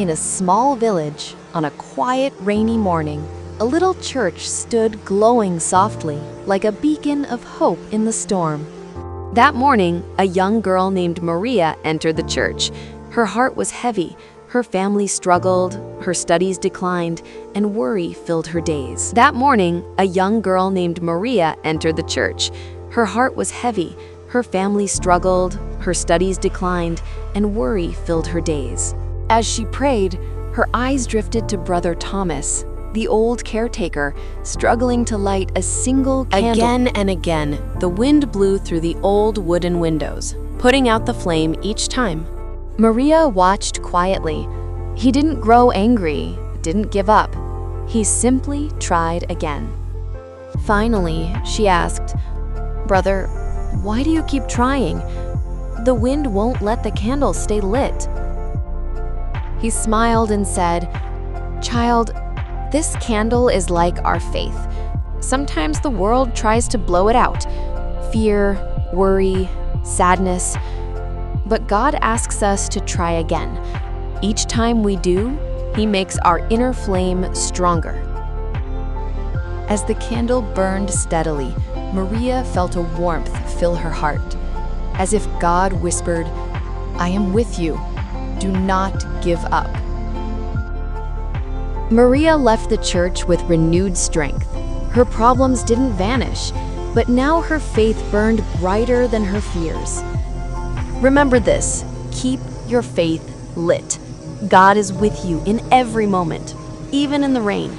In a small village, on a quiet, rainy morning, a little church stood glowing softly, like a beacon of hope in the storm. That morning, a young girl named Maria entered the church. Her heart was heavy, her family struggled, her studies declined, and worry filled her days. That morning, a young girl named Maria entered the church. Her heart was heavy, her family struggled, her studies declined, and worry filled her days. As she prayed, her eyes drifted to Brother Thomas, the old caretaker, struggling to light a single candle. Again and again, the wind blew through the old wooden windows, putting out the flame each time. Maria watched quietly. He didn't grow angry, didn't give up. He simply tried again. Finally, she asked, "Brother, why do you keep trying? The wind won't let the candle stay lit." He smiled and said, "Child, this candle is like our faith. Sometimes the world tries to blow it out. Fear, worry, sadness. But God asks us to try again. Each time we do, He makes our inner flame stronger." As the candle burned steadily, Maria felt a warmth fill her heart, as if God whispered, "I am with you. Do not give up." Maria left the church with renewed strength. Her problems didn't vanish, but now her faith burned brighter than her fears. Remember this: keep your faith lit. God is with you in every moment, even in the rain.